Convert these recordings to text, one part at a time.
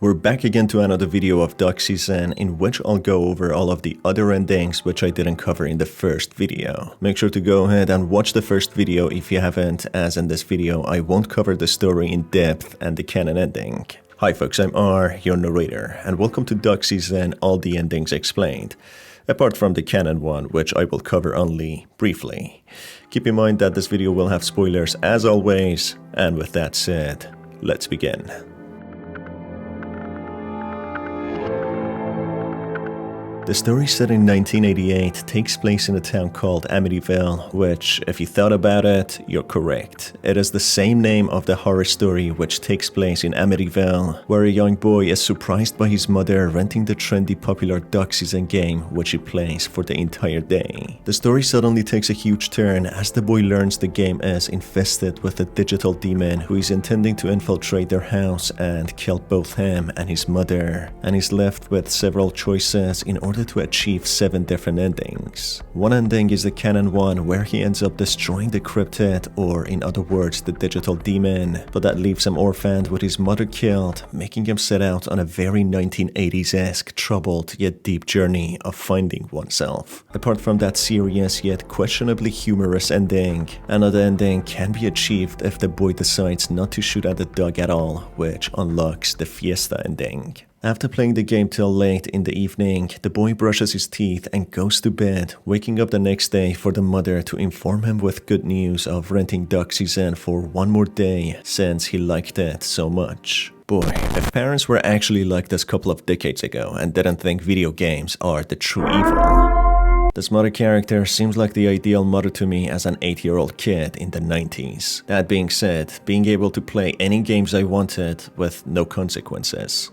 We're back again to another video of Duck Season, in which I'll go over all of the other endings which I didn't cover in the first video. Make sure to go ahead and watch the first video if you haven't, as in this video I won't cover the story in depth and the canon ending. Hi folks, I'm R, your narrator, and welcome to Duck Season, all the endings explained. Apart from the canon one, which I will cover only briefly. Keep in mind that this video will have spoilers as always, and with that said, let's begin. The story set in 1988 takes place in a town called Amityville, which, if you thought about it, you're correct. It is the same name of the horror story which takes place in Amityville, where a young boy is surprised by his mother renting the trendy popular Duck Season game which he plays for the entire day. The story suddenly takes a huge turn as the boy learns the game is infested with a digital demon who is intending to infiltrate their house and kill both him and his mother, and is left with several choices in order to achieve 7 different endings. One ending is the canon one, where he ends up destroying the cryptid, or in other words the digital demon, but that leaves him orphaned with his mother killed, making him set out on a very 1980s-esque troubled yet deep journey of finding oneself. Apart from that serious yet questionably humorous ending, another ending can be achieved if the boy decides not to shoot at the dog at all, which unlocks the FLESTA ending. After playing the game till late in the evening, the boy brushes his teeth and goes to bed, waking up the next day for the mother to inform him with good news of renting Duck Season for one more day since he liked it so much. Boy, if parents were actually like this a couple of decades ago and didn't think video games are the true evil. This mother character seems like the ideal mother to me as an 8-year-old kid in the 90s. That being said, being able to play any games I wanted with no consequences.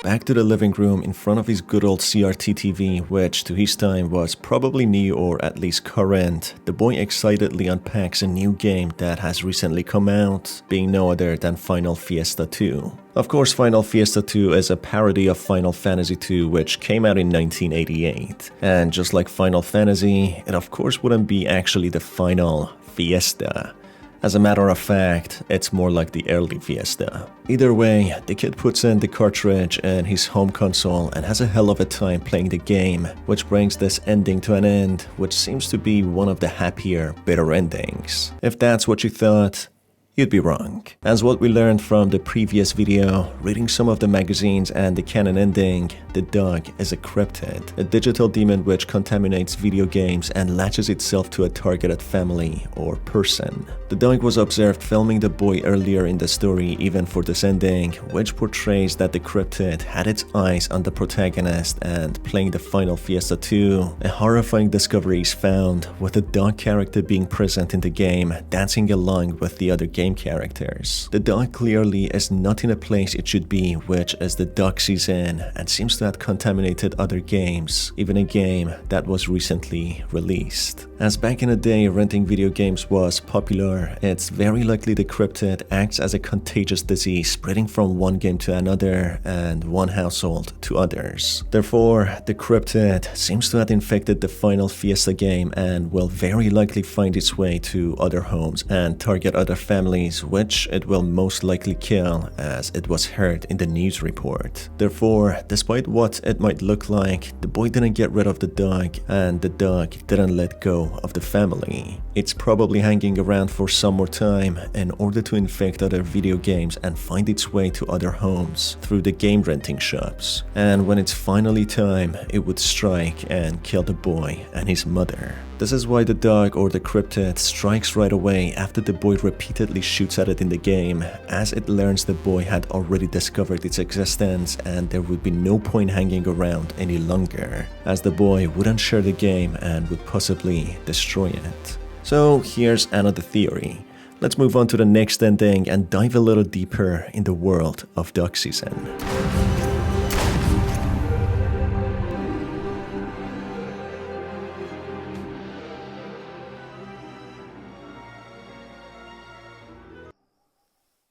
Back to the living room in front of his good old CRT TV, which to his time was probably new or at least current, the boy excitedly unpacks a new game that has recently come out, being no other than Final Fiesta 2. Of course, Final Fiesta 2 is a parody of Final Fantasy 2, which came out in 1988. And just like Final Fantasy, it of course wouldn't be actually the final Fiesta. As a matter of fact, it's more like the early Fiesta. Either way, the kid puts in the cartridge in his home console and has a hell of a time playing the game, which brings this ending to an end, which seems to be one of the happier, better endings. If that's what you thought, you'd be wrong. As what we learned from the previous video, reading some of the magazines and the canon ending, the dog is a cryptid, a digital demon which contaminates video games and latches itself to a targeted family or person. The dog was observed filming the boy earlier in the story even for this ending, which portrays that the cryptid had its eyes on the protagonist, and playing the Final Fiesta 2, a horrifying discovery is found, with the dog character being present in the game, dancing along with the other game characters. The dog clearly is not in a place it should be, which is the Duck Season, and seems to have contaminated other games, even a game that was recently released. As back in the day renting video games was popular, it's very likely the cryptid acts as a contagious disease spreading from one game to another and one household to others. Therefore, the cryptid seems to have infected the Final Fiesta game and will very likely find its way to other homes and target other families, which it will most likely kill, as it was heard in the news report. Therefore, despite what it might look like, the boy didn't get rid of the dog, and the dog didn't let go of the family. It's probably hanging around for some more time in order to infect other video games and find its way to other homes through the game renting shops. And when it's finally time, it would strike and kill the boy and his mother. This is why the dog or the cryptid strikes right away after the boy repeatedly shoots at it in the game, as it learns the boy had already discovered its existence and there would be no point hanging around any longer, as the boy wouldn't share the game and would possibly destroy it. So here's another theory. Let's move on to the next ending and dive a little deeper in the world of Duck Season.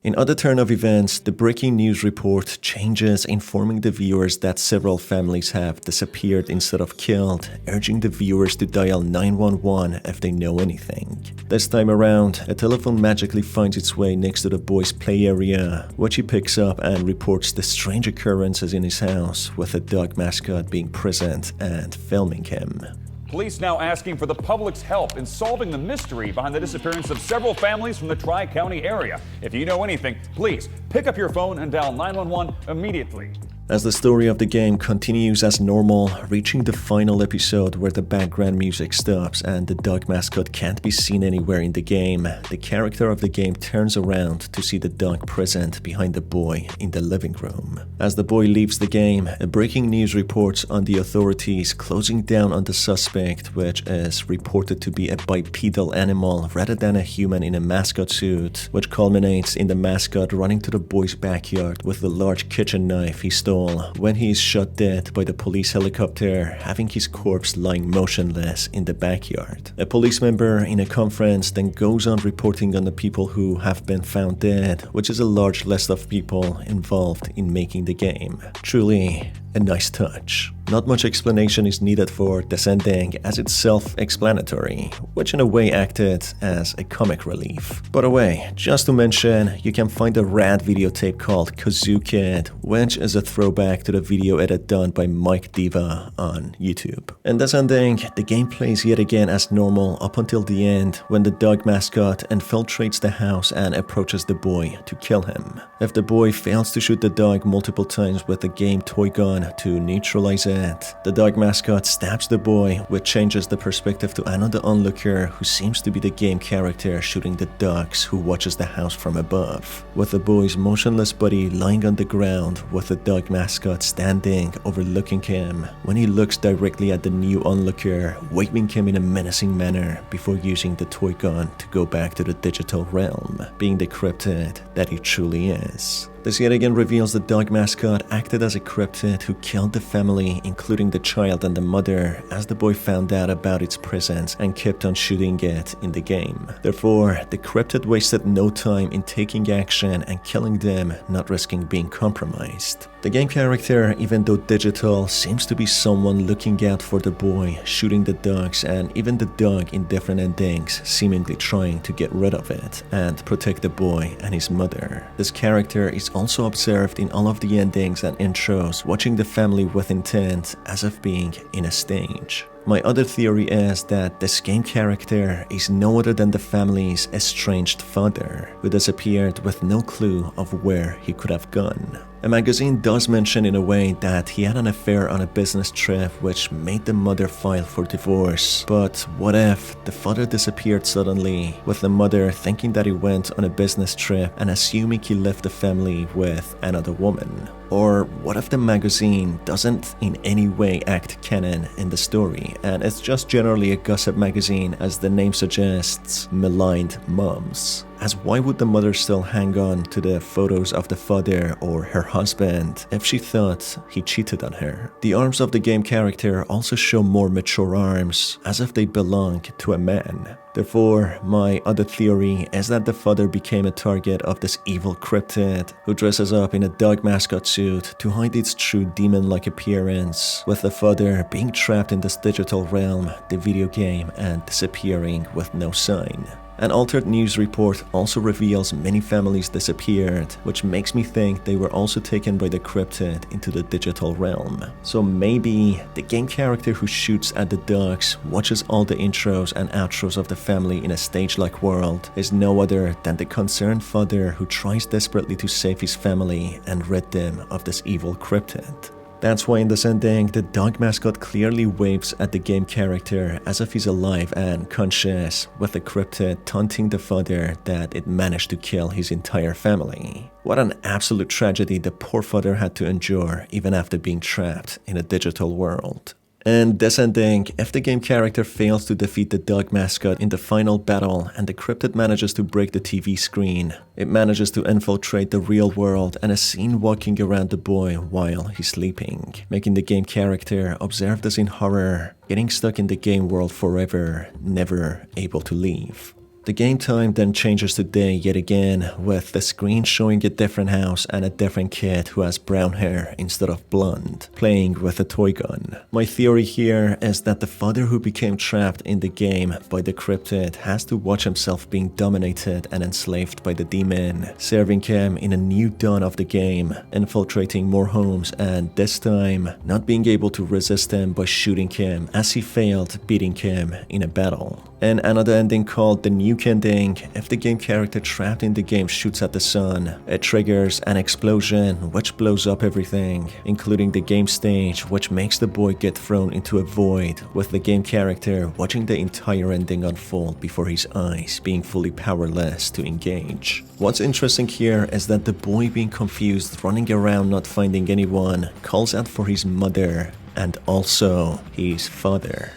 In other turn of events, the breaking news report changes, informing the viewers that several families have disappeared instead of killed, urging the viewers to dial 911 if they know anything. This time around, a telephone magically finds its way next to the boy's play area, which he picks up and reports the strange occurrences in his house, with a dog mascot being present and filming him. Police now asking for the public's help in solving the mystery behind the disappearance of several families from the Tri-County area. If you know anything, please pick up your phone and dial 911 immediately. As the story of the game continues as normal, reaching the final episode where the background music stops and the dog mascot can't be seen anywhere in the game, the character of the game turns around to see the dog present behind the boy in the living room. As the boy leaves the game, a breaking news reports on the authorities closing down on the suspect, which is reported to be a bipedal animal rather than a human in a mascot suit, which culminates in the mascot running to the boy's backyard with a large kitchen knife he stole when he is shot dead by the police helicopter, having his corpse lying motionless in the backyard. A police member in a conference then goes on reporting on the people who have been found dead, which is a large list of people involved in making the game. Truly a nice touch. Not much explanation is needed for this ending, as it's self-explanatory, which in a way acted as a comic relief. By the way, just to mention, you can find a rad videotape called Kazoo Kid, which is a throwback to the video edit done by Mike Diva on YouTube. In this ending, the game plays yet again as normal up until the end, when the dog mascot infiltrates the house and approaches the boy to kill him. If the boy fails to shoot the dog multiple times with the game toy gun to neutralize it, the dog mascot stabs the boy, which changes the perspective to another onlooker who seems to be the game character shooting the dogs who watches the house from above, with the boy's motionless body lying on the ground with the dog mascot standing overlooking him when he looks directly at the new onlooker, waving him in a menacing manner before using the toy gun to go back to the digital realm, being the cryptid that he truly is. This yet again reveals the dog mascot acted as a cryptid who killed the family, including the child and the mother, as the boy found out about its presence and kept on shooting it in the game. Therefore, the cryptid wasted no time in taking action and killing them, not risking being compromised. The game character, even though digital, seems to be someone looking out for the boy, shooting the dogs, and even the dog in different endings, seemingly trying to get rid of it and protect the boy and his mother. This character is also observed in all of the endings and intros, watching the family with intent as if being in a stage. My other theory is that this game character is no other than the family's estranged father, who disappeared with no clue of where he could have gone. A magazine does mention in a way that he had an affair on a business trip, which made the mother file for divorce. But what if the father disappeared suddenly, with the mother thinking that he went on a business trip and assuming he left the family with another woman? Or what if the magazine doesn't in any way act canon in the story, and it's just generally a gossip magazine, as the name suggests, maligned moms? As why would the mother still hang on to the photos of the father or her husband if she thought he cheated on her? The arms of the game character also show more mature arms, as if they belong to a man. Therefore, my other theory is that the father became a target of this evil cryptid, who dresses up in a dog mascot suit to hide its true demon-like appearance, with the father being trapped in this digital realm, the video game, and disappearing with no sign. An altered news report also reveals many families disappeared, which makes me think they were also taken by the cryptid into the digital realm. So maybe the game character who shoots at the dogs, watches all the intros and outros of the family in a stage-like world, is no other than the concerned father who tries desperately to save his family and rid them of this evil cryptid. That's why in this ending, the dog mascot clearly waves at the game character as if he's alive and conscious, with the cryptid taunting the father that it managed to kill his entire family. What an absolute tragedy the poor father had to endure even after being trapped in a digital world. In this ending, if the game character fails to defeat the dog mascot in the final battle and the cryptid manages to break the TV screen, it manages to infiltrate the real world and is seen walking around the boy while he's sleeping, making the game character observe this in horror, getting stuck in the game world forever, never able to leave. The game time then changes to day yet again, with the screen showing a different house and a different kid who has brown hair instead of blonde, playing with a toy gun. My theory here is that the father who became trapped in the game by the cryptid has to watch himself being dominated and enslaved by the demon, serving him in a new dawn of the game, infiltrating more homes and this time not being able to resist him by shooting him as he failed beating him in a battle. And another ending called the NUKE ending, if the game character trapped in the game shoots at the sun, it triggers an explosion which blows up everything, including the game stage, which makes the boy get thrown into a void, with the game character watching the entire ending unfold before his eyes, being fully powerless to engage. What's interesting here is that the boy, being confused, running around not finding anyone, calls out for his mother and also his father.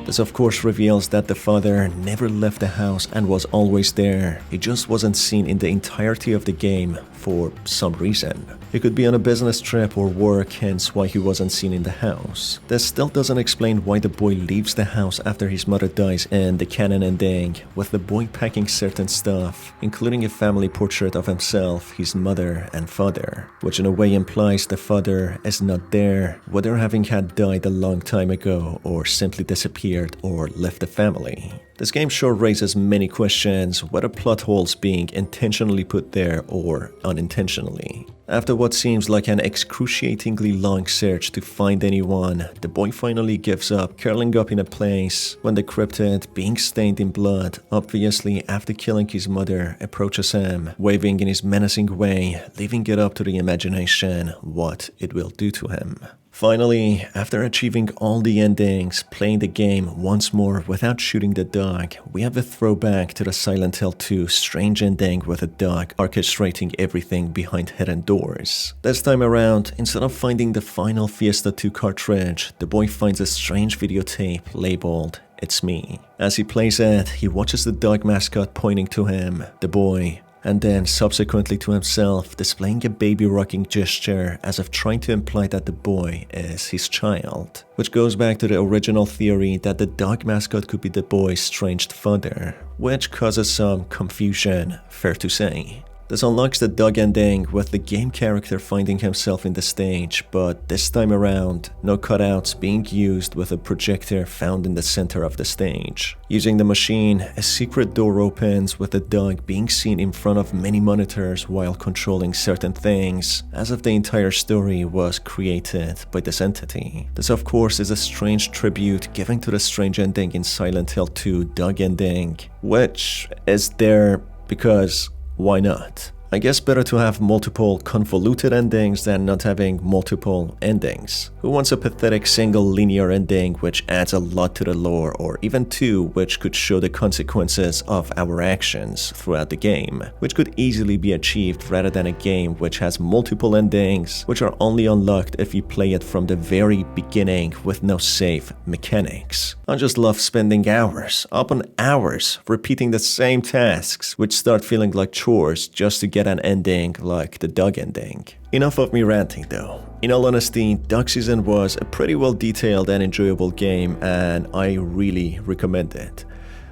This of course reveals that the father never left the house and was always there. He just wasn't seen in the entirety of the game for some reason. He could be on a business trip or work, hence why he wasn't seen in the house. This still doesn't explain why the boy leaves the house after his mother dies in the canon ending, with the boy packing certain stuff, including a family portrait of himself, his mother and father, which in a way implies the father is not there, whether having had died a long time ago or simply disappeared or left the family. This game sure raises many questions, whether plot holes being intentionally put there or unintentionally. After what seems like an excruciatingly long search to find anyone, the boy finally gives up, curling up in a place when the cryptid, being stained in blood, obviously after killing his mother, approaches him, waving in his menacing way, leaving it up to the imagination what it will do to him. Finally, after achieving all the endings, playing the game once more without shooting the dog, we have a throwback to the Silent Hill 2 strange ending with a dog orchestrating everything behind hidden doors. This time around, instead of finding the final FLESTA 2 cartridge, the boy finds a strange videotape labeled "It's Me." As he plays it, he watches the dog mascot pointing to him, the boy, and then subsequently to himself, displaying a baby rocking gesture as if trying to imply that the boy is his child, which goes back to the original theory that the dog mascot could be the boy's estranged father, which causes some confusion, fair to say. This unlocks the dog ending with the game character finding himself in the stage, but this time around, no cutouts being used with a projector found in the center of the stage. Using the machine, a secret door opens with the dog being seen in front of many monitors while controlling certain things, as if the entire story was created by this entity. This of course is a strange tribute given to the strange ending in Silent Hill 2 dog ending, which is there because why not? I guess better to have multiple convoluted endings than not having multiple endings. Who wants a pathetic single linear ending which adds a lot to the lore, or even two which could show the consequences of our actions throughout the game, which could easily be achieved rather than a game which has multiple endings which are only unlocked if you play it from the very beginning with no save mechanics. I just love spending hours, upon hours, repeating the same tasks which start feeling like chores just to get an ending like the dog ending. Enough of me ranting though. In all honesty, Dog Season was a pretty well detailed and enjoyable game, and I really recommend it.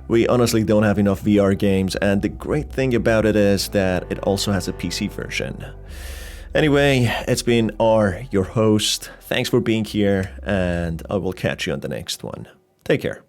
We honestly don't have enough VR games, and the great thing about it is that it also has a PC version. Anyway, it's been R, your host. Thanks for being here, and I will catch you on the next one. Take care.